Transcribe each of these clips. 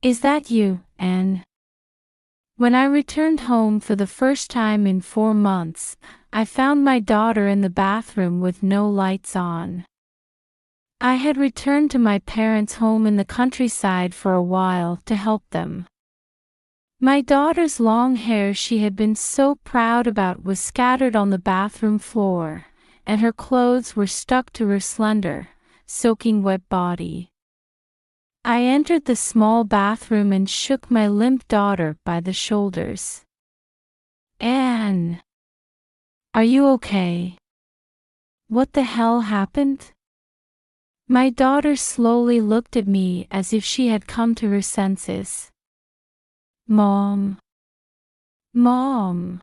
Is that you, Anne? When I returned home for the first time in 4 months, I found my daughter in the bathroom with no lights on. I had returned to my parents' home in the countryside for a while to help them. My daughter's long hair she had been so proud about was scattered on the bathroom floor, and her clothes were stuck to her slender, soaking wet body. I entered the small bathroom and shook my limp daughter by the shoulders. Anne! Are you okay? What the hell happened? My daughter slowly looked at me as if she had come to her senses. Mom. Mom.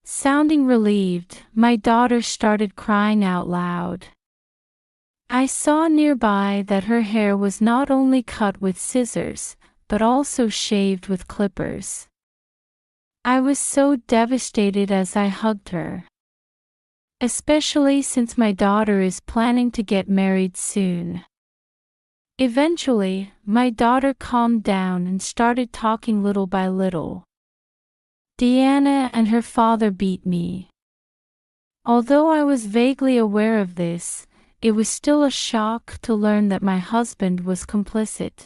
Sounding relieved, my daughter started crying out loud. I saw nearby that her hair was not only cut with scissors, but also shaved with clippers. I was so devastated as I hugged her. Especially since my daughter is planning to get married soon. Eventually, my daughter calmed down and started talking little by little. Deanna and her father beat me. Although I was vaguely aware of this, it was still a shock to learn that my husband was complicit.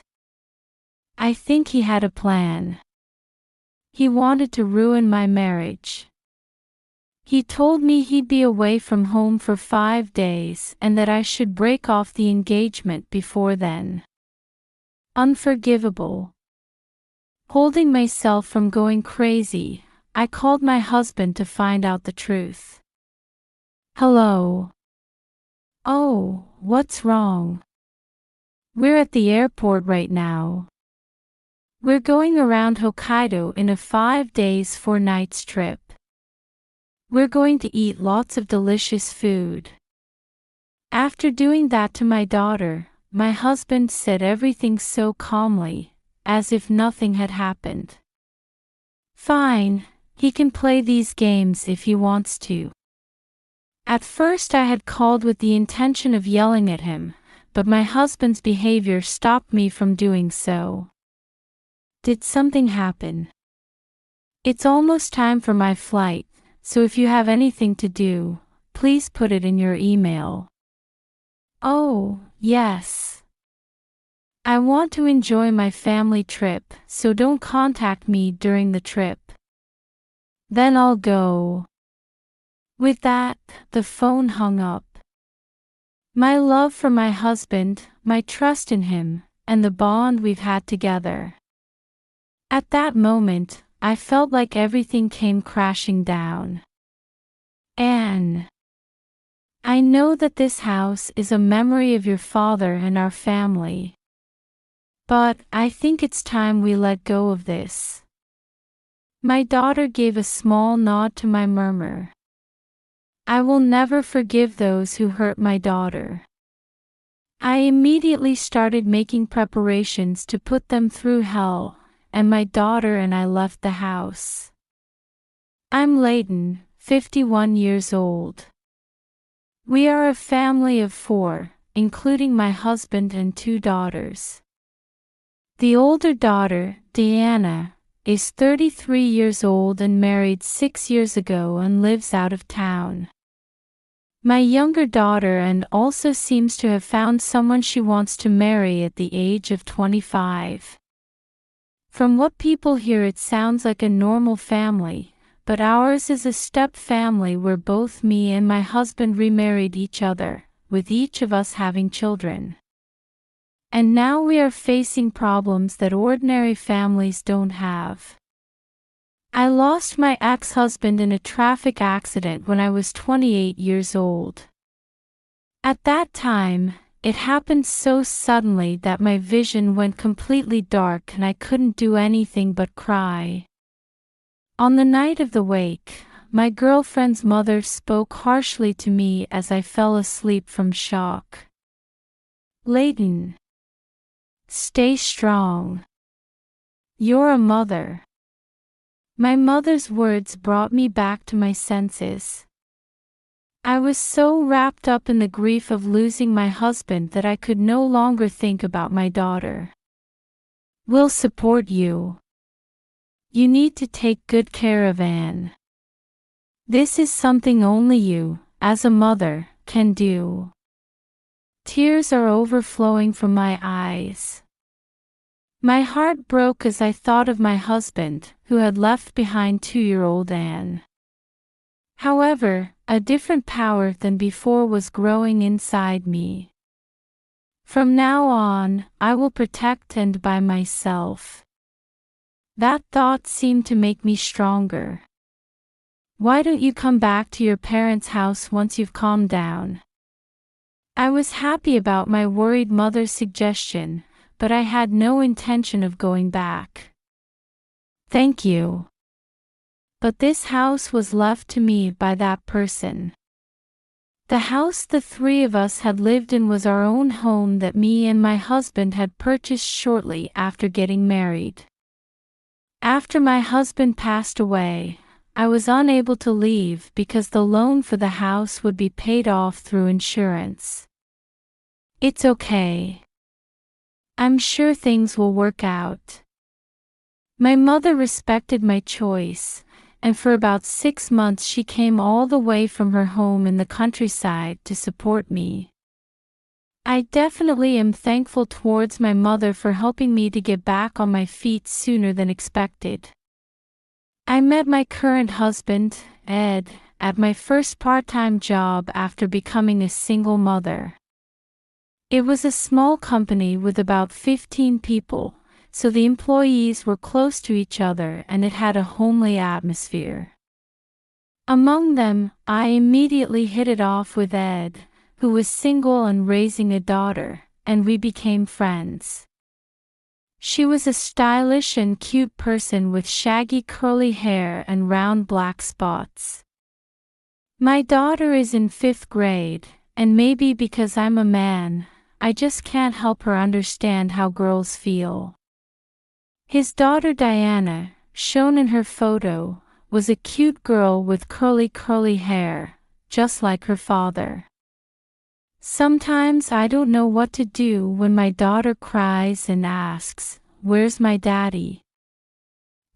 I think he had a plan. He wanted to ruin my marriage. He told me he'd be away from home for 5 days and that I should break off the engagement before then. Unforgivable. Holding myself from going crazy, I called my husband to find out the truth. Hello. Oh, what's wrong? We're at the airport right now. We're going around Hokkaido in a 5 days 4 nights trip. We're going to eat lots of delicious food. After doing that to my daughter, my husband said everything so calmly, as if nothing had happened. Fine, he can play these games if he wants to. At first I had called with the intention of yelling at him, but my husband's behavior stopped me from doing so. Did something happen? It's almost time for my flight, so if you have anything to do, please put it in your email. Oh, yes. I want to enjoy my family trip, so don't contact me during the trip. Then I'll go. With that, the phone hung up. My love for my husband, my trust in him, and the bond we've had together. At that moment, I felt like everything came crashing down. Anne. I know that this house is a memory of your father and our family. But I think it's time we let go of this. My daughter gave a small nod to my murmur. I will never forgive those who hurt my daughter. I immediately started making preparations to put them through hell, and my daughter and I left the house. I'm Leighton, 51 years old. We are a family of 4, including my husband and 2 daughters. The older daughter, Deanna, is 33 years old and married 6 years ago and lives out of town. My younger daughter and also seems to have found someone she wants to marry at the age of 25. From what people hear, it sounds like a normal family, but ours is a step family where both me and my husband remarried each other, with each of us having children. And now we are facing problems that ordinary families don't have. I lost my ex-husband in a traffic accident when I was 28 years old. At that time, it happened so suddenly that my vision went completely dark and I couldn't do anything but cry. On the night of the wake, my girlfriend's mother spoke harshly to me as I fell asleep from shock. Leighton. Stay strong. You're a mother. My mother's words brought me back to my senses. I was so wrapped up in the grief of losing my husband that I could no longer think about my daughter. We'll support you. You need to take good care of Anne. This is something only you, as a mother, can do. Tears are overflowing from my eyes. My heart broke as I thought of my husband, who had left behind 2-year-old Anne. However, a different power than before was growing inside me. From now on, I will protect and by myself. That thought seemed to make me stronger. Why don't you come back to your parents' house once you've calmed down? I was happy about my worried mother's suggestion, but I had no intention of going back. Thank you. But this house was left to me by that person. The house the three of us had lived in was our own home that me and my husband had purchased shortly after getting married. After my husband passed away, I was unable to leave because the loan for the house would be paid off through insurance. It's okay. I'm sure things will work out. My mother respected my choice, and for about 6 months she came all the way from her home in the countryside to support me. I definitely am thankful towards my mother for helping me to get back on my feet sooner than expected. I met my current husband, Ed, at my first part-time job after becoming a single mother. It was a small company with about 15 people, so the employees were close to each other and it had a homely atmosphere. Among them, I immediately hit it off with Ed, who was single and raising a daughter, and we became friends. She was a stylish and cute person with shaggy curly hair and round black spots. My daughter is in 5th grade, and maybe because I'm a man, I just can't help her understand how girls feel. His daughter Diana, shown in her photo, was a cute girl with curly hair, just like her father. Sometimes I don't know what to do when my daughter cries and asks, "Where's my daddy?"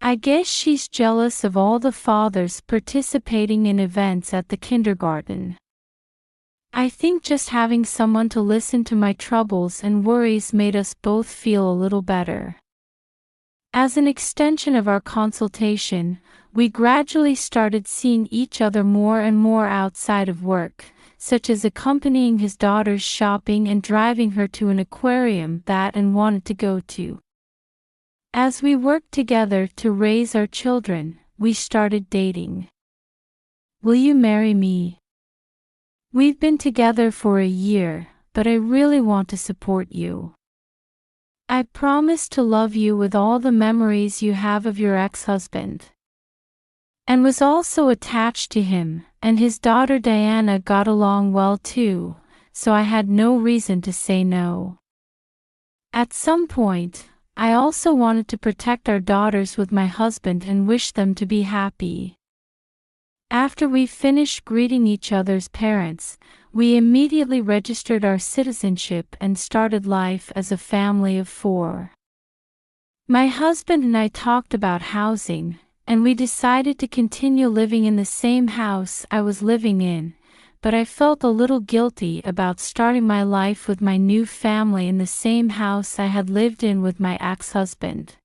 I guess she's jealous of all the fathers participating in events at the kindergarten. I think just having someone to listen to my troubles and worries made us both feel a little better. As an extension of our consultation, we gradually started seeing each other more and more outside of work, such as accompanying his daughter's shopping and driving her to an aquarium that Anne wanted to go to. As we worked together to raise our children, we started dating. Will you marry me? We've been together for a year, but I really want to support you. I promise to love you with all the memories you have of your ex-husband. Anne was also attached to him, and his daughter Diana got along well too, so I had no reason to say no. At some point, I also wanted to protect our daughters with my husband and wish them to be happy. After we finished greeting each other's parents, we immediately registered our citizenship and started life as a family of 4. My husband and I talked about housing, and we decided to continue living in the same house I was living in, but I felt a little guilty about starting my life with my new family in the same house I had lived in with my ex-husband.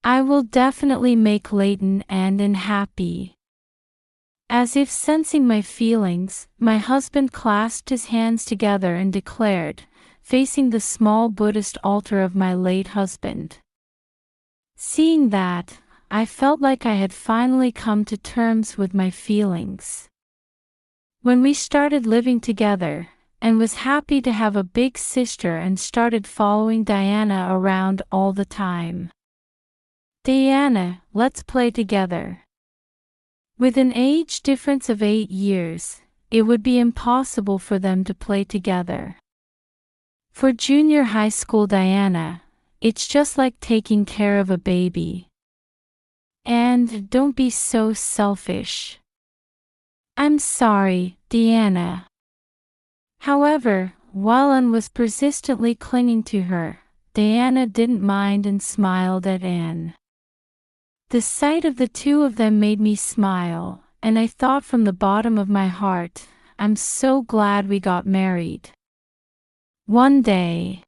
I will definitely make Leighton and Anne happy. As if sensing my feelings, my husband clasped his hands together and declared, facing the small Buddhist altar of my late husband. Seeing that, I felt like I had finally come to terms with my feelings. When we started living together, Anne was happy to have a big sister and started following Diana around all the time. "Diana, let's play together." With an age difference of 8 years, it would be impossible for them to play together. For junior high school Diana, it's just like taking care of a baby. And don't be so selfish. I'm sorry, Diana. However, while Anne was persistently clinging to her, Diana didn't mind and smiled at Anne. The sight of the two of them made me smile, and I thought from the bottom of my heart, I'm so glad we got married. One day.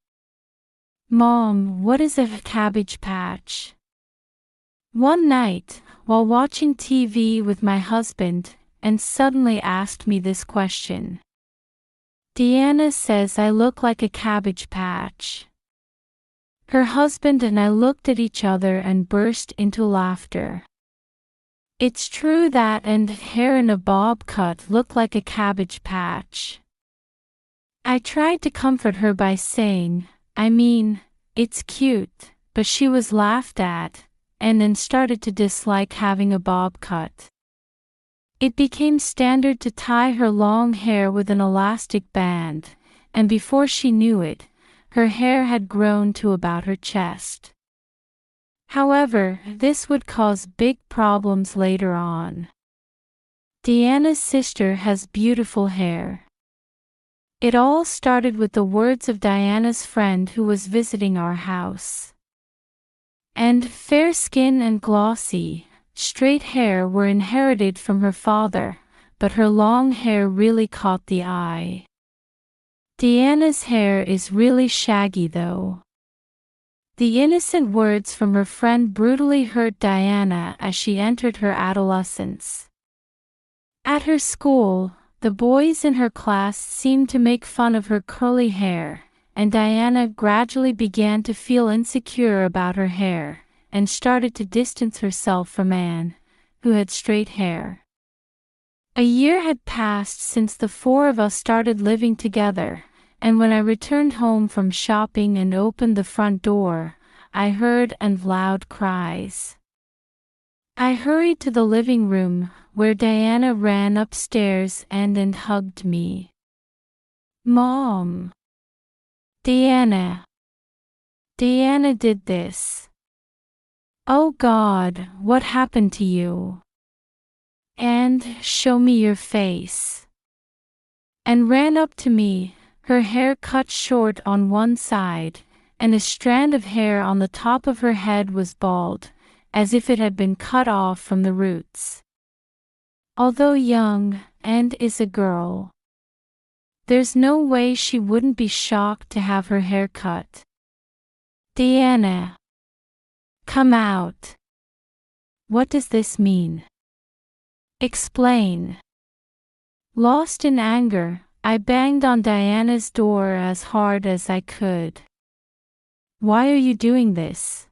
Mom, what is a cabbage patch? One night, while watching TV with my husband, Anne suddenly asked me this question. Diana says I look like a cabbage patch. Her husband and I looked at each other and burst into laughter. It's true that and hair in a bob cut looked like a cabbage patch. I tried to comfort her by saying, I mean, it's cute, but she was laughed at, and then started to dislike having a bob cut. It became standard to tie her long hair with an elastic band, and before she knew it, her hair had grown to about her chest. However, this would cause big problems later on. Diana's sister has beautiful hair. It all started with the words of Diana's friend who was visiting our house. And fair skin and glossy, straight hair were inherited from her father, but her long hair really caught the eye. Diana's hair is really shaggy though. The innocent words from her friend brutally hurt Diana as she entered her adolescence. At her school, the boys in her class seemed to make fun of her curly hair, and Diana gradually began to feel insecure about her hair, and started to distance herself from Anne, who had straight hair. A year had passed since the four of us started living together, and when I returned home from shopping and opened the front door, I heard loud cries. I hurried to the living room, where Diana ran upstairs and hugged me. Mom! Diana! Diana did this. Oh God, what happened to you? And show me your face. And ran up to me, her hair cut short on one side, and a strand of hair on the top of her head was bald, as if it had been cut off from the roots. Although young, Anne is a girl. There's no way she wouldn't be shocked to have her hair cut. Diana! Come out! What does this mean? Explain. Lost in anger, I banged on Diana's door as hard as I could. Why are you doing this?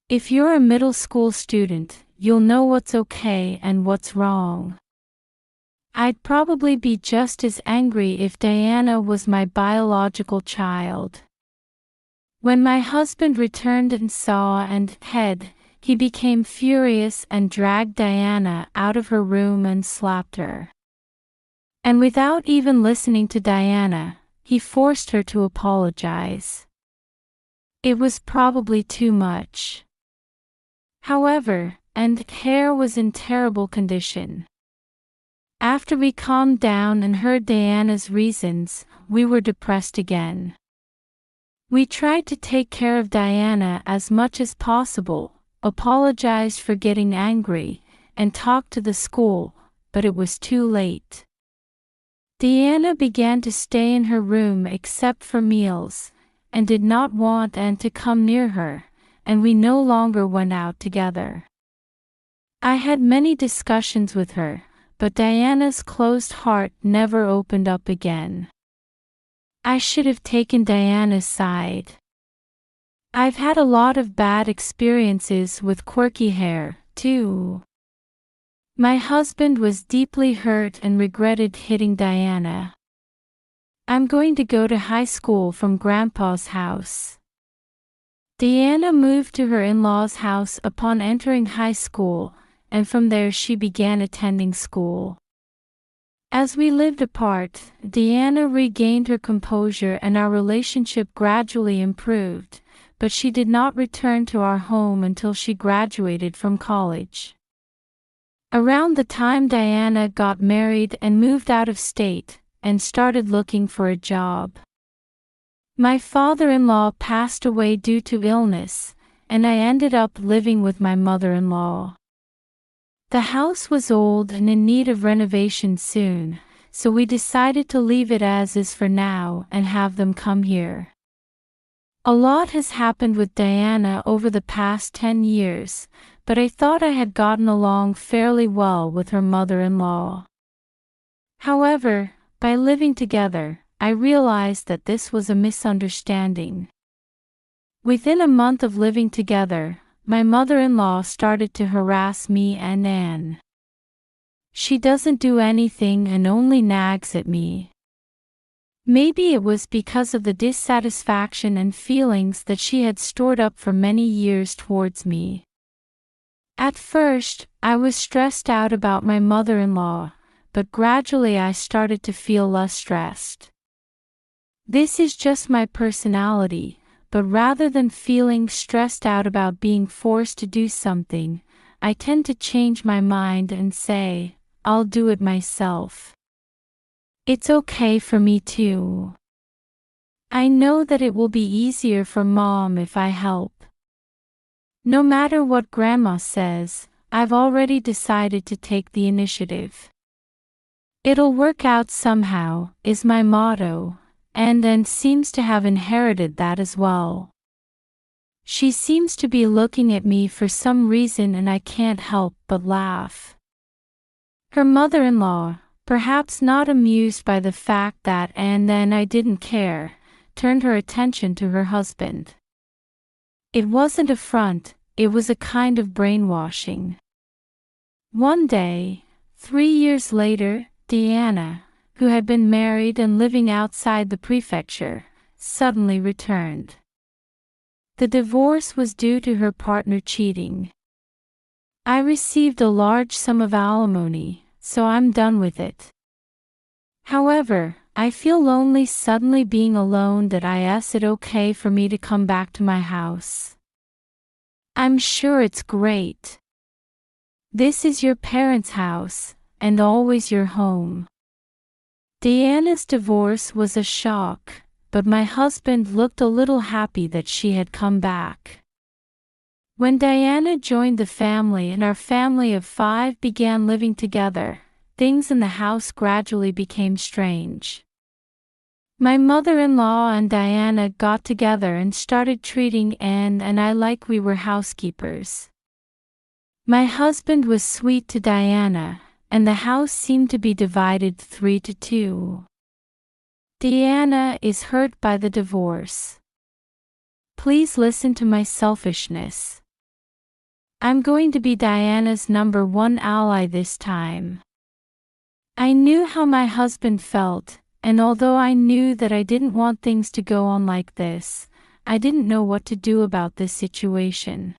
If you're a middle school student, you'll know what's okay and what's wrong. I'd probably be just as angry if Diana was my biological child. When my husband returned and saw he became furious and dragged Diana out of her room and slapped her. And without even listening to Diana, he forced her to apologize. It was probably too much. However, Anne's hair was in terrible condition. After we calmed down and heard Diana's reasons, we were depressed again. We tried to take care of Diana as much as possible, apologized for getting angry, and talked to the school, but it was too late. Diana began to stay in her room except for meals, and did not want Anne to come near her, and we no longer went out together. I had many discussions with her, but Diana's closed heart never opened up again. I should have taken Diana's side. I've had a lot of bad experiences with quirky hair, too. My husband was deeply hurt and regretted hitting Diana. I'm going to go to high school from Grandpa's house. Diana moved to her in-laws' house upon entering high school, and from there she began attending school. As we lived apart, Diana regained her composure and our relationship gradually improved, but she did not return to our home until she graduated from college. Around the time Diana got married and moved out of state, and started looking for a job. My father-in-law passed away due to illness, and I ended up living with my mother-in-law. The house was old and in need of renovation soon, so we decided to leave it as is for now and have them come here. A lot has happened with Diana over the past 10 years, but I thought I had gotten along fairly well with her mother-in-law. However, by living together, I realized that this was a misunderstanding. Within a month of living together, my mother-in-law started to harass me and Anne. She doesn't do anything and only nags at me. Maybe it was because of the dissatisfaction and feelings that she had stored up for many years towards me. At first, I was stressed out about my mother-in-law, but gradually I started to feel less stressed. This is just my personality, but rather than feeling stressed out about being forced to do something, I tend to change my mind and say, I'll do it myself. It's okay for me too. I know that it will be easier for Mom if I help. No matter what Grandma says, I've already decided to take the initiative. It'll work out somehow, is my motto, and Anne seems to have inherited that as well. She seems to be looking at me for some reason and I can't help but laugh. Her mother-in-law, perhaps not amused by the fact that and then I didn't care, turned her attention to her husband. It wasn't a front, it was a kind of brainwashing. One day, 3 years later, Diana, who had been married and living outside the prefecture, suddenly returned. The divorce was due to her partner cheating. I received a large sum of alimony, so I'm done with it. However, I feel lonely suddenly being alone. That is it okay for me to come back to my house? I'm sure it's great. This is your parents' house, and always your home. Diana's divorce was a shock, but my husband looked a little happy that she had come back. When Diana joined the family and our family of 5 began living together, things in the house gradually became strange. My mother-in-law and Diana got together and started treating Anne and I like we were housekeepers. My husband was sweet to Diana, and the house seemed to be divided 3-2. Diana is hurt by the divorce. Please listen to my selfishness. I'm going to be Diana's #1 ally this time. I knew how my husband felt, and although I knew that I didn't want things to go on like this, I didn't know what to do about this situation.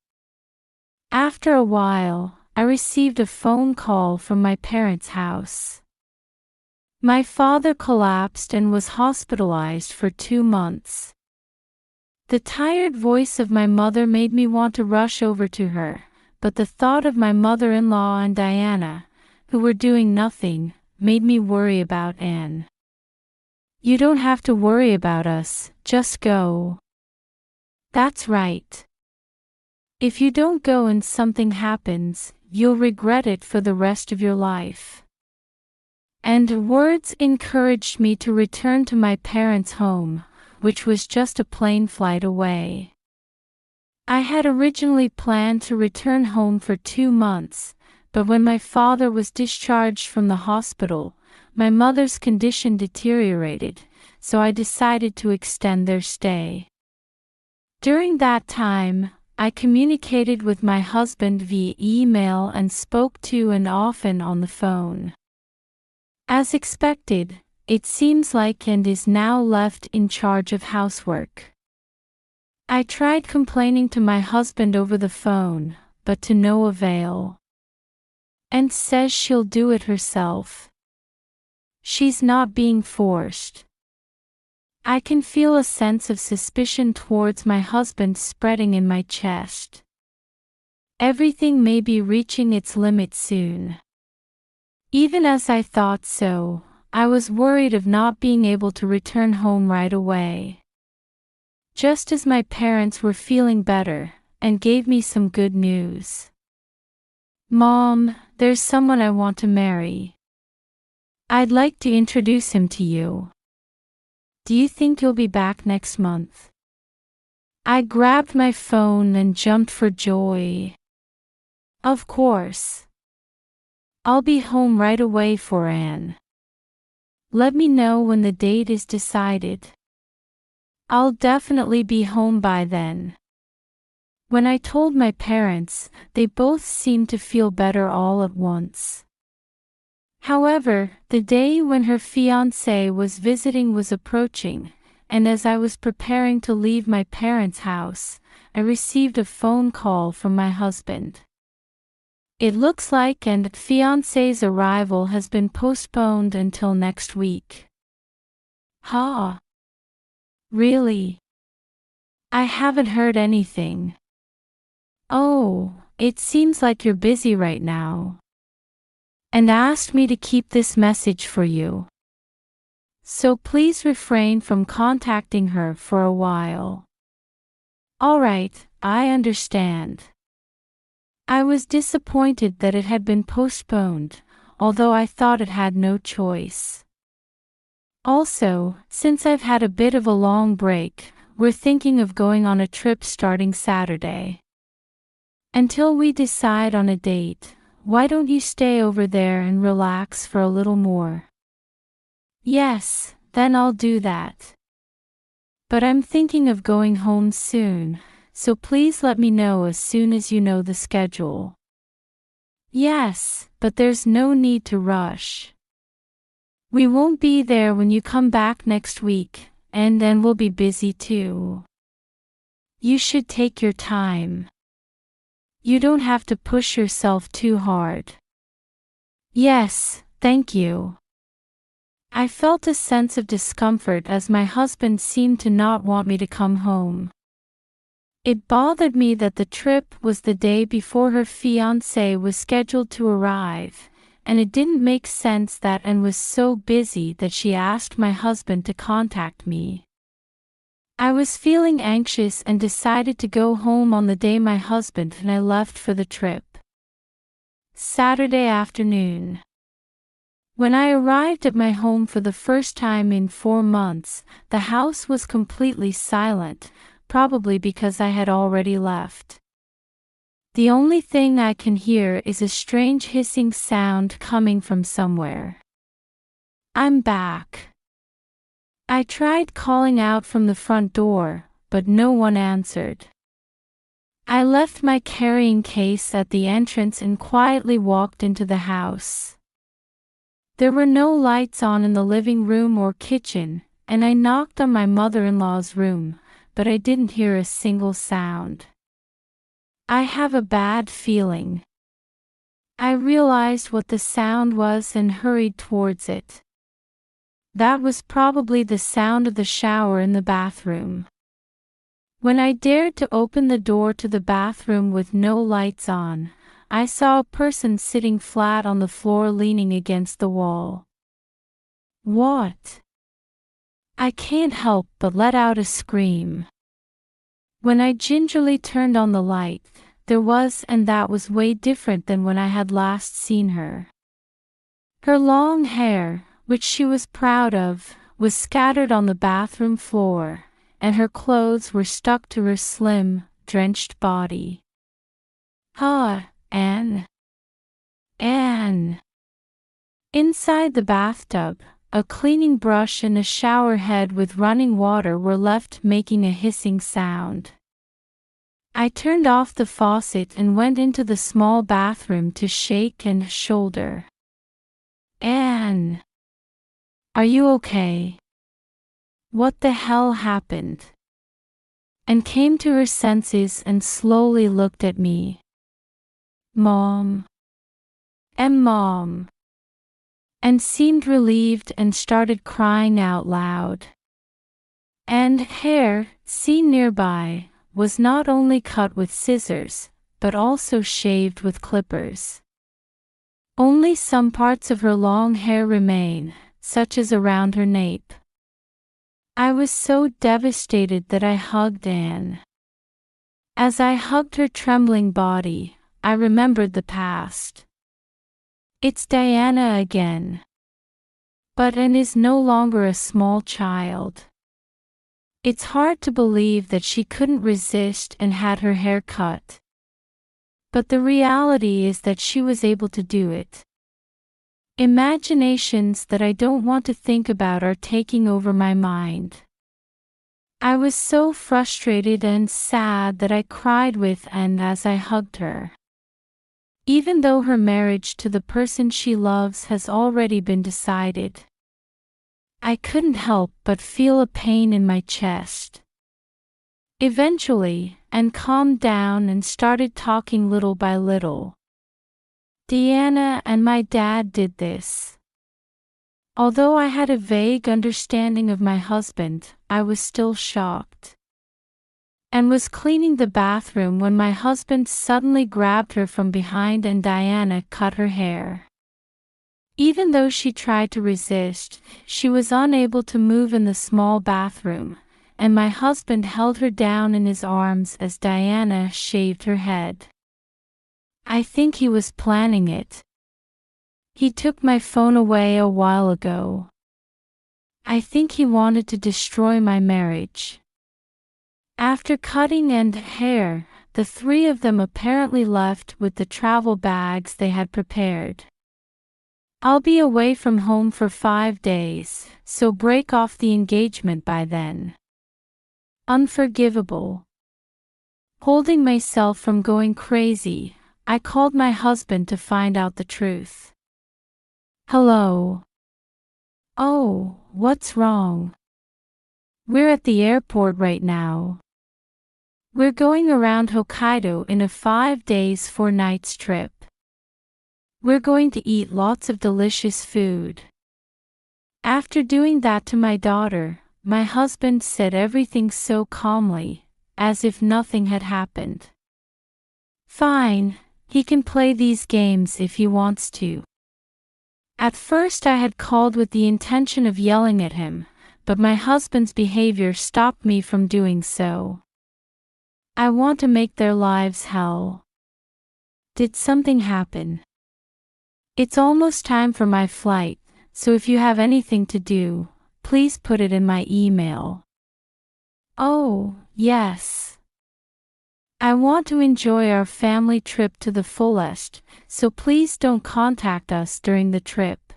After a while, I received a phone call from my parents' house. My father collapsed and was hospitalized for 2 months. The tired voice of my mother made me want to rush over to her, but the thought of my mother-in-law and Diana, who were doing nothing, made me worry about Anne. You don't have to worry about us, just go. That's right. If you don't go and something happens, you'll regret it for the rest of your life. And words encouraged me to return to my parents' home, which was just a plane flight away. I had originally planned to return home for 2 months, but when my father was discharged from the hospital, my mother's condition deteriorated, so I decided to extend their stay. During that time, I communicated with my husband via email and spoke to and often on the phone. As expected, it seems like Anne is now left in charge of housework. I tried complaining to my husband over the phone, but to no avail. Anne says she'll do it herself. She's not being forced. I can feel a sense of suspicion towards my husband spreading in my chest. Everything may be reaching its limit soon. Even as I thought so, I was worried of not being able to return home right away. just as my parents were feeling better, and gave me some good news. Mom, there's someone I want to marry. I'd like to introduce him to you. Do you think you'll be back next month? I grabbed my phone and jumped for joy. Of course. I'll be home right away for Anne. Let me know when the date is decided. I'll definitely be home by then. When I told my parents, they both seemed to feel better all at once. However, the day when her fiancé was visiting was approaching, and as I was preparing to leave my parents' house, I received a phone call from my husband. It looks like Anne's fiancé's arrival has been postponed until next week. Huh? Really? I haven't heard anything. Oh, it seems like you're busy right now. And asked me to keep this message for you. So please refrain from contacting her for a while. Alright, I understand. I was disappointed that it had been postponed, although I thought it had no choice. Also, since I've had a bit of a long break, we're thinking of going on a trip starting Saturday. Until we decide on a date, why don't you stay over there and relax for a little more? Yes, then I'll do that. But I'm thinking of going home soon, so please let me know as soon as you know the schedule. Yes, but there's no need to rush. We won't be there when you come back next week, and then we'll be busy too. You should take your time. You don't have to push yourself too hard. Yes, thank you. I felt a sense of discomfort as my husband seemed to not want me to come home. It bothered me that the trip was the day before her fiancé was scheduled to arrive, and it didn't make sense that Anne was so busy that she asked my husband to contact me. I was feeling anxious and decided to go home on the day my husband and I left for the trip. Saturday afternoon. When I arrived at my home for the first time in 4 months, the house was completely silent, probably because I had already left. The only thing I can hear is a strange hissing sound coming from somewhere. I'm back. I tried calling out from the front door, but no one answered. I left my carrying case at the entrance and quietly walked into the house. There were no lights on in the living room or kitchen, and I knocked on my mother-in-law's room, but I didn't hear a single sound. I have a bad feeling. I realized what the sound was and hurried towards it. That was probably the sound of the shower in the bathroom. When I dared to open the door to the bathroom with no lights on, I saw a person sitting flat on the floor leaning against the wall. What? I can't help but let out a scream. When I gingerly turned on the light, that was way different than when I had last seen her. Her long hair, which she was proud of, was scattered on the bathroom floor, and her clothes were stuck to her slim, drenched body. Anne. Anne. Inside the bathtub, a cleaning brush and a shower head with running water were left making a hissing sound. I turned off the faucet and went into the small bathroom to shake and shoulder. Anne. Are you okay? What the hell happened? Anne came to her senses and slowly looked at me. Mom. Mom. And seemed relieved and started crying out loud. And hair, seen nearby, was not only cut with scissors, but also shaved with clippers. Only some parts of her long hair remain, such as around her nape. I was so devastated that I hugged Anne. As I hugged her trembling body, I remembered the past. It's Diana again. But Anne is no longer a small child. It's hard to believe that she couldn't resist and had her hair cut. But the reality is that she was able to do it. Imaginations that I don't want to think about are taking over my mind. I was so frustrated and sad that I cried with Anne as I hugged her. Even though her marriage to the person she loves has already been decided, I couldn't help but feel a pain in my chest. Eventually, Anne calmed down and started talking little by little. Deanna and my dad did this. Although I had a vague understanding of my husband, I was still shocked. Anne was cleaning the bathroom when my husband suddenly grabbed her from behind and Diana cut her hair. Even though she tried to resist, she was unable to move in the small bathroom, and my husband held her down in his arms as Diana shaved her head. I think he was planning it. He took my phone away a while ago. I think he wanted to destroy my marriage. After cutting Anne's hair, the three of them apparently left with the travel bags they had prepared. I'll be away from home for 5 days, so break off the engagement by then. Unforgivable. Holding myself from going crazy, I called my husband to find out the truth. Hello. Oh, what's wrong? We're at the airport right now. We're going around Hokkaido in a 5 days 4 nights trip. We're going to eat lots of delicious food. After doing that to my daughter, my husband said everything so calmly, as if nothing had happened. Fine, he can play these games if he wants to. At first I had called with the intention of yelling at him, but my husband's behavior stopped me from doing so. I want to make their lives hell. Did something happen? It's almost time for my flight, so if you have anything to do, please put it in my email. Oh, yes. I want to enjoy our family trip to the fullest, so please don't contact us during the trip.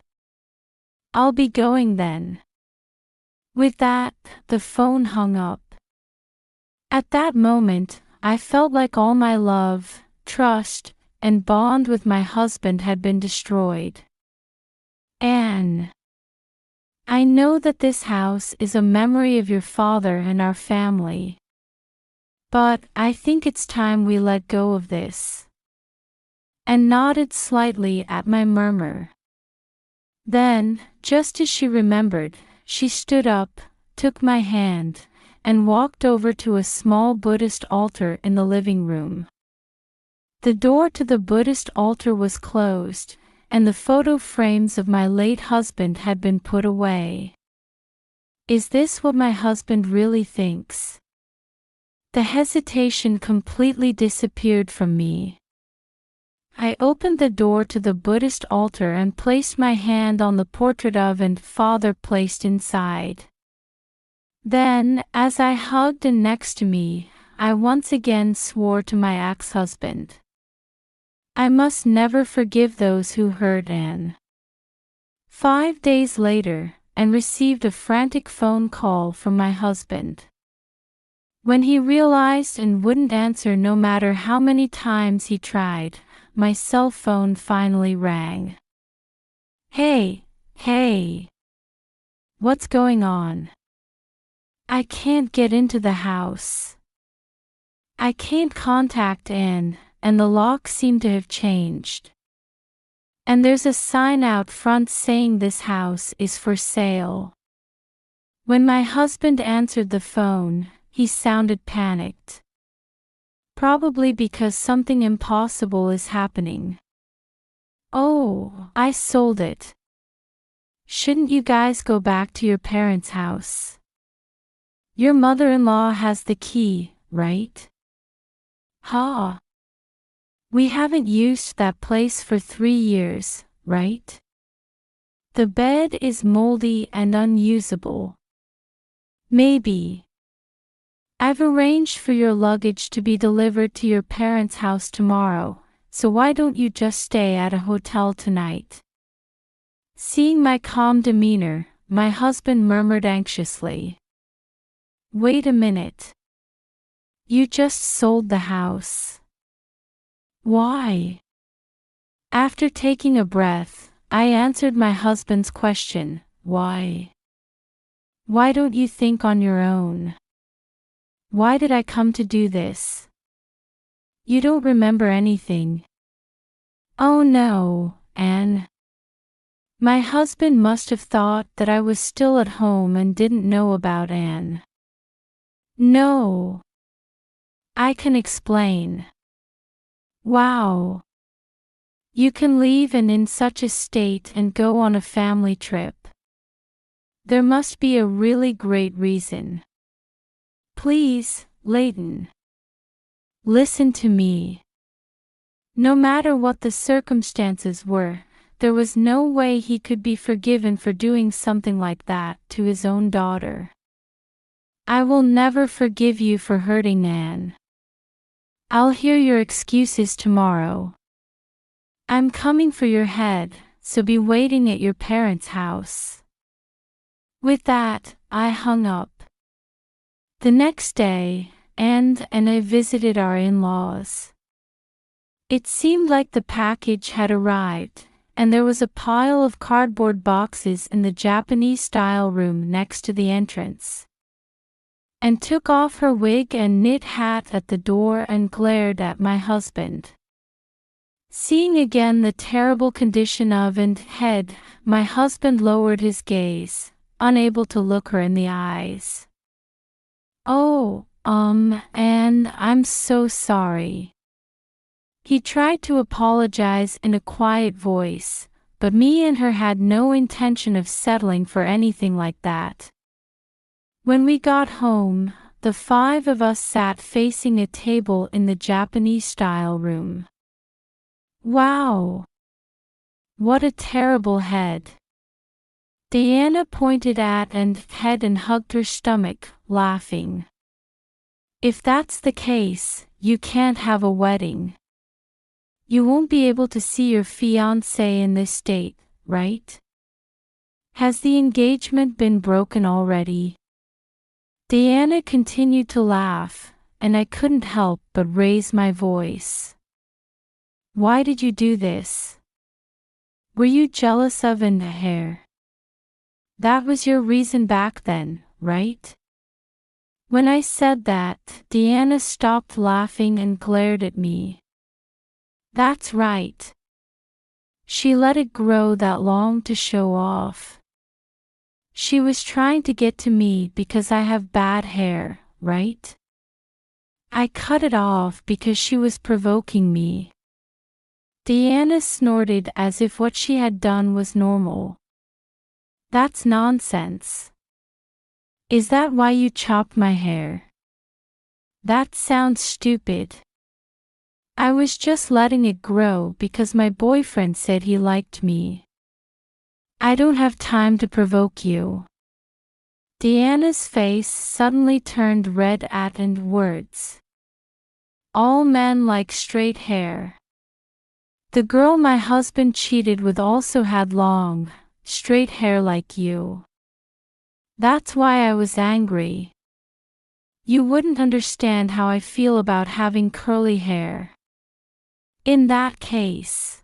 I'll be going then. With that, the phone hung up. At that moment, I felt like all my love, trust, and bond with my husband had been destroyed. Anne, I know that this house is a memory of your father and our family. But I think it's time we let go of this. And nodded slightly at my murmur. Then, just as she remembered, she stood up, took my hand, and walked over to a small Buddhist altar in the living room. The door to the Buddhist altar was closed, and the photo frames of my late husband had been put away. Is this what my husband really thinks? The hesitation completely disappeared from me. I opened the door to the Buddhist altar and placed my hand on the portrait of and father placed inside. Then, as I hugged and next to me, I once again swore to my ex-husband. I must never forgive those who hurt Anne. 5 days later, and received a frantic phone call from my husband. When he realized and wouldn't answer no matter how many times he tried, my cell phone finally rang. Hey. What's going on? I can't get into the house. I can't contact Anne, and the lock seemed to have changed. And there's a sign out front saying this house is for sale. When my husband answered the phone, he sounded panicked. Probably because something impossible is happening. Oh, I sold it. Shouldn't you guys go back to your parents' house? Your mother-in-law has the key, right? Ha! We haven't used that place for 3 years, right? The bed is moldy and unusable. Maybe. I've arranged for your luggage to be delivered to your parents' house tomorrow, so why don't you just stay at a hotel tonight? Seeing my calm demeanor, my husband murmured anxiously. Wait a minute. You just sold the house. Why? After taking a breath, I answered my husband's question, why? Why don't you think on your own? Why did I come to do this? You don't remember anything. Oh no, Anne. My husband must have thought that I was still at home and didn't know about Anne. No. I can explain. Wow. You can leave and in such a state and go on a family trip. There must be a really great reason. Please, Leighton. Listen to me. No matter what the circumstances were, there was no way he could be forgiven for doing something like that to his own daughter. I will never forgive you for hurting Anne. I'll hear your excuses tomorrow. I'm coming for your head, so be waiting at your parents' house. With that, I hung up. The next day, Anne and I visited our in-laws. It seemed like the package had arrived, and there was a pile of cardboard boxes in the Japanese-style room next to the entrance. Anne took off her wig and knit hat at the door and glared at my husband. Seeing again the terrible condition of Anne's head, my husband lowered his gaze, unable to look her in the eyes. Oh, Anne, I'm so sorry. He tried to apologize in a quiet voice, but me and her had no intention of settling for anything like that. When we got home, the 5 of us sat facing a table in the Japanese-style room. Wow! What a terrible head. Diana pointed at Anne's head and hugged her stomach, laughing. If that's the case, you can't have a wedding. You won't be able to see your fiancé in this state, right? Has the engagement been broken already? Diana continued to laugh, and I couldn't help but raise my voice. Why did you do this? Were you jealous of Anne's hair? That was your reason back then, right? When I said that, Diana stopped laughing and glared at me. That's right. She let it grow that long to show off. She was trying to get to me because I have bad hair, right? I cut it off because she was provoking me. Diana snorted as if what she had done was normal. That's nonsense. Is that why you chopped my hair? That sounds stupid. I was just letting it grow because my boyfriend said he liked me. I don't have time to provoke you. Diana's face suddenly turned red at Anne's words. All men like straight hair. The girl my husband cheated with also had long, straight hair like you. That's why I was angry. You wouldn't understand how I feel about having curly hair. In that case,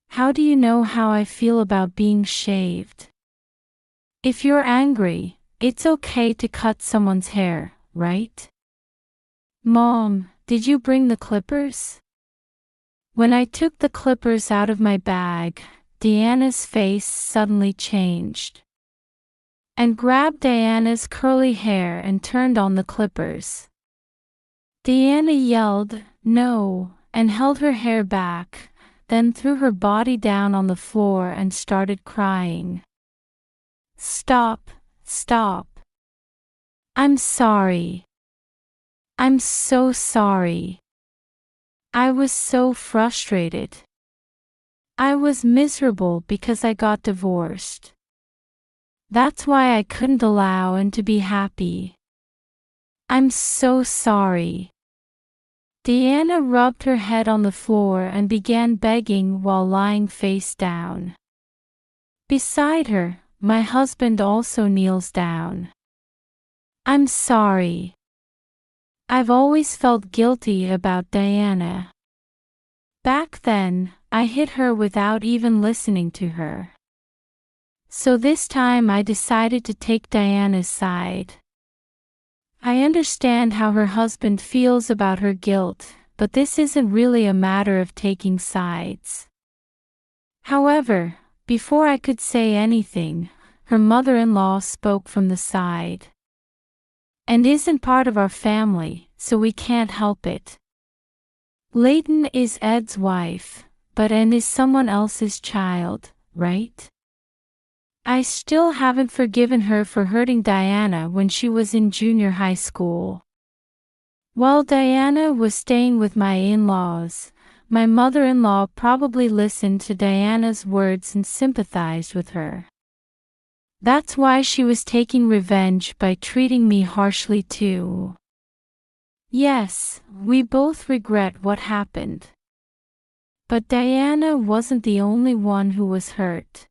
how do you know how I feel about being shaved? If you're angry, it's okay to cut someone's hair, right? Mom, did you bring the clippers? When I took the clippers out of my bag, Diana's face suddenly changed. And grabbed Diana's curly hair and turned on the clippers. Diana yelled, "No," and held her hair back, then threw her body down on the floor and started crying. Stop, stop. I'm sorry. I'm so sorry. I was so frustrated. I was miserable because I got divorced. That's why I couldn't allow Anne to be happy. I'm so sorry. Diana rubbed her head on the floor and began begging while lying face down. Beside her, my husband also kneels down. I'm sorry. I've always felt guilty about Diana. Back then, I hit her without even listening to her. So this time I decided to take Diana's side. I understand how her husband feels about her guilt, but this isn't really a matter of taking sides. However, before I could say anything, her mother-in-law spoke from the side. And isn't part of our family, so we can't help it. Leighton is Ed's wife, but Anne is someone else's child, right? I still haven't forgiven her for hurting Diana when she was in junior high school. While Diana was staying with my in-laws, my mother-in-law probably listened to Diana's words and sympathized with her. That's why she was taking revenge by treating me harshly too. Yes, we both regret what happened. But Diana wasn't the only one who was hurt.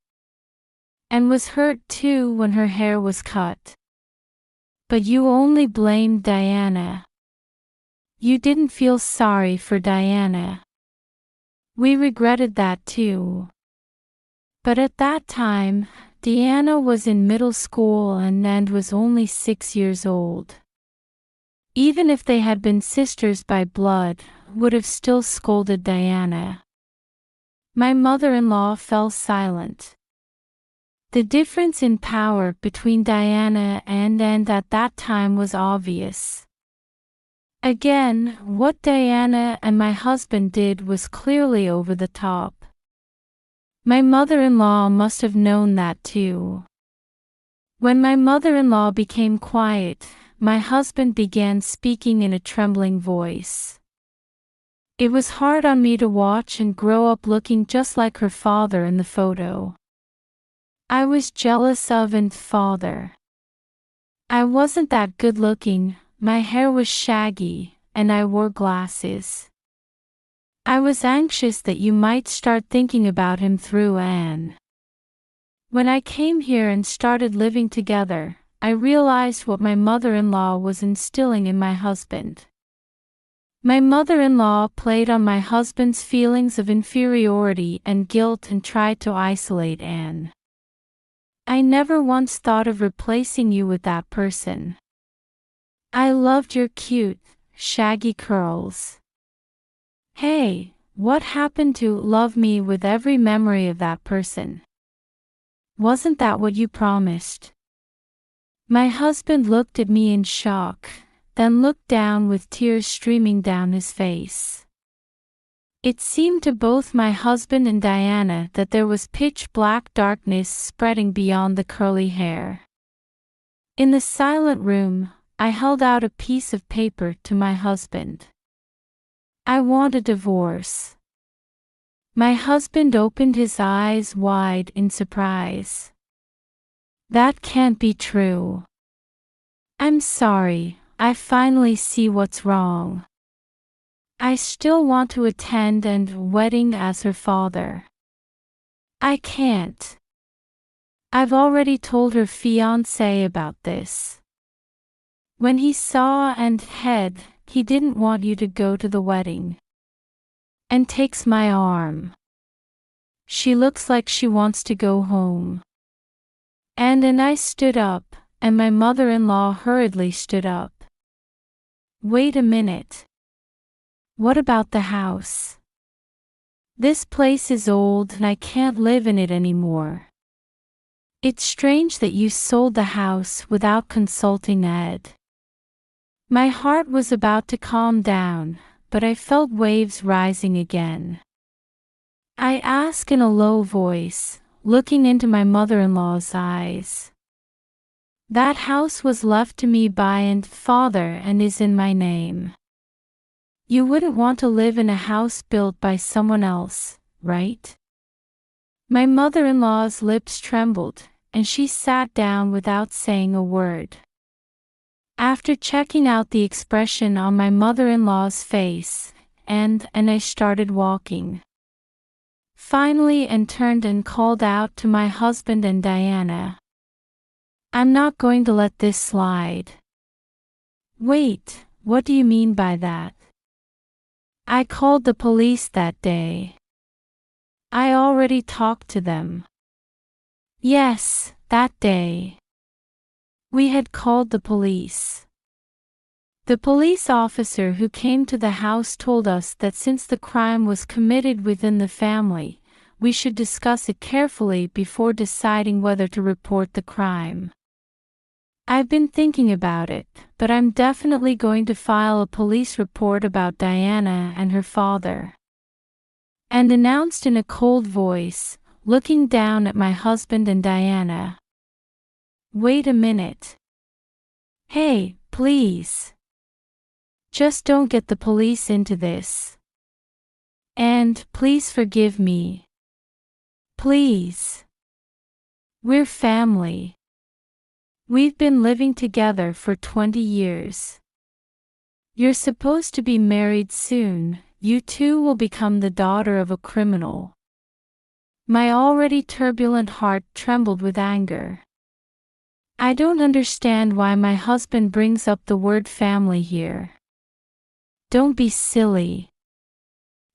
And was hurt too when her hair was cut. But you only blamed Diana. You didn't feel sorry for Diana. We regretted that too. But at that time, Diana was in middle school and Nand was only 6 years old. Even if they had been sisters by blood, would have still scolded Diana. My mother-in-law fell silent. The difference in power between Diana and Nand at that time was obvious. Again, what Diana and my husband did was clearly over the top. My mother-in-law must have known that too. When my mother-in-law became quiet, my husband began speaking in a trembling voice. It was hard on me to watch and grow up looking just like her father in the photo. I was jealous of Anne's father. I wasn't that good looking, my hair was shaggy, and I wore glasses. I was anxious that you might start thinking about him through Anne. When I came here and started living together, I realized what my mother-in-law was instilling in my husband. My mother-in-law played on my husband's feelings of inferiority and guilt and tried to isolate Anne. I never once thought of replacing you with that person. I loved your cute, shaggy curls. Hey, what happened to love me with every memory of that person? Wasn't that what you promised? My husband looked at me in shock, then looked down with tears streaming down his face. It seemed to both my husband and Diana that there was pitch-black darkness spreading beyond the curly hair. In the silent room, I held out a piece of paper to my husband. I want a divorce. My husband opened his eyes wide in surprise. That can't be true. I'm sorry, I finally see what's wrong. I still want to attend Anne's wedding as her father. I can't. I've already told her fiancé about this. When he saw Anne's head, he didn't want you to go to the wedding. Anne takes my arm. She looks like she wants to go home. And I stood up, and my mother-in-law hurriedly stood up. Wait a minute. What about the house? This place is old and I can't live in it anymore. It's strange that you sold the house without consulting Ed. My heart was about to calm down, but I felt waves rising again. I asked in a low voice, looking into my mother-in-law's eyes. That house was left to me by and father and is in my name. You wouldn't want to live in a house built by someone else, right? My mother-in-law's lips trembled, and she sat down without saying a word. After checking out the expression on my mother-in-law's face, and I started walking. Finally, and turned and called out to my husband and Diana. I'm not going to let this slide. Wait, what do you mean by that? I called the police that day. I already talked to them. Yes, that day. We had called the police. The police officer who came to the house told us that since the crime was committed within the family, we should discuss it carefully before deciding whether to report the crime. I've been thinking about it, but I'm definitely going to file a police report about Diana and her father. And announced in a cold voice, looking down at my husband and Diana. Wait a minute. Hey, please. Just don't get the police into this. And please forgive me. Please. We're family. We've been living together for 20 years. You're supposed to be married soon. You too will become the daughter of a criminal. My already turbulent heart trembled with anger. I don't understand why my husband brings up the word family here. Don't be silly.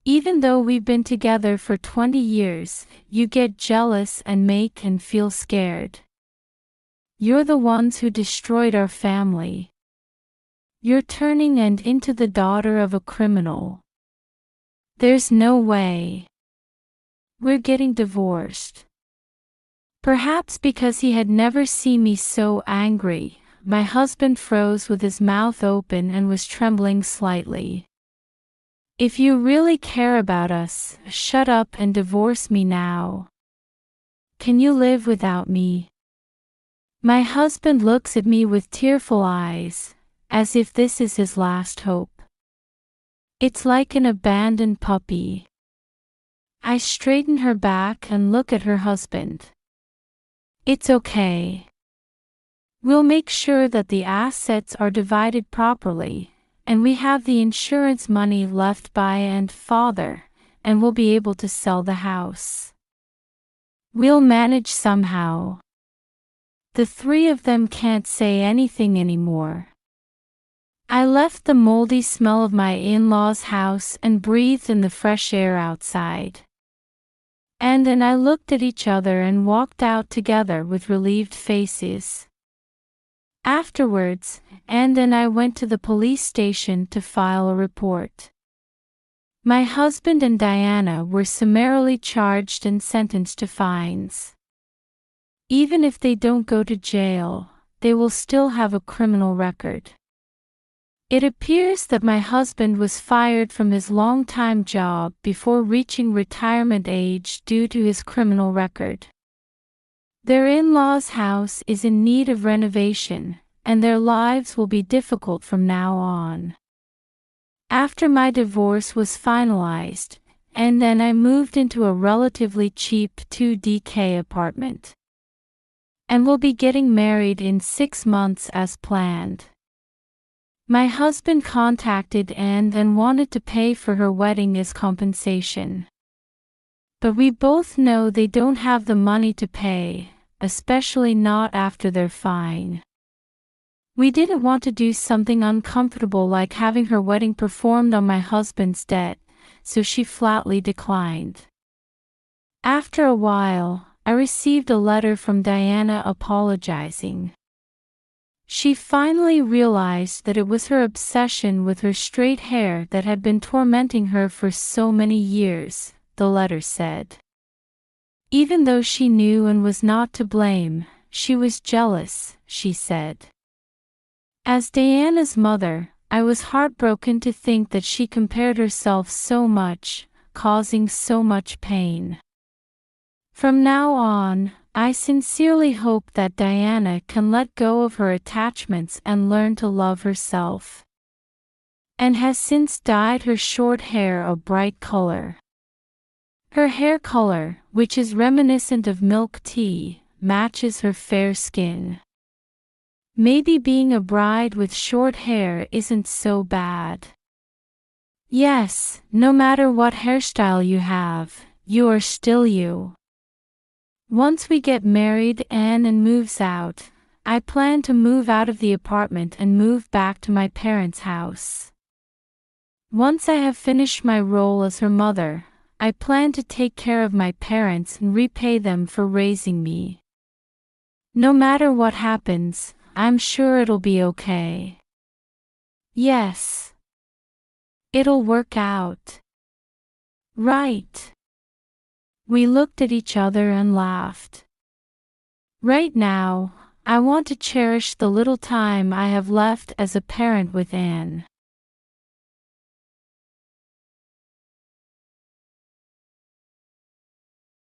Even though we've been together for 20 years, you get jealous and make and feel scared. You're the ones who destroyed our family. You're turning and into the daughter of a criminal. There's no way. We're getting divorced. Perhaps because he had never seen me so angry, my husband froze with his mouth open and was trembling slightly. If you really care about us, shut up and divorce me now. Can you live without me? My husband looks at me with tearful eyes, as if this is his last hope. It's like an abandoned puppy. I straighten her back and look at her husband. It's okay. We'll make sure that the assets are divided properly, and we have the insurance money left by and father, and we'll be able to sell the house. We'll manage somehow. The three of them can't say anything anymore. I left the moldy smell of my in-laws' house and breathed in the fresh air outside. And I looked at each other and walked out together with relieved faces. Afterwards, I went to the police station to file a report. My husband and Diana were summarily charged and sentenced to fines. Even if they don't go to jail, they will still have a criminal record. It appears that my husband was fired from his long-time job before reaching retirement age due to his criminal record. Their in-laws' house is in need of renovation, and their lives will be difficult from now on. After my divorce was finalized, I moved into a relatively cheap 2DK apartment. And will be getting married in 6 months as planned. My husband contacted Anne and wanted to pay for her wedding as compensation. But we both know they don't have the money to pay, especially not after their fine. We didn't want to do something uncomfortable like having her wedding performed on my husband's debt, so she flatly declined. After a while, I received a letter from Diana apologizing. She finally realized that it was her obsession with her straight hair that had been tormenting her for so many years, the letter said. Even though she knew and was not to blame, she was jealous, she said. As Diana's mother, I was heartbroken to think that she compared herself so much, causing so much pain. From now on, I sincerely hope that Diana can let go of her attachments and learn to love herself. And has since dyed her short hair a bright color. Her hair color, which is reminiscent of milk tea, matches her fair skin. Maybe being a bride with short hair isn't so bad. Yes, no matter what hairstyle you have, you are still you. Once we get married and moves out, I plan to move out of the apartment and move back to my parents' house. Once I have finished my role as her mother, I plan to take care of my parents and repay them for raising me. No matter what happens, I'm sure it'll be okay. Yes. It'll work out. Right. We looked at each other and laughed. Right now, I want to cherish the little time I have left as a parent with Anne.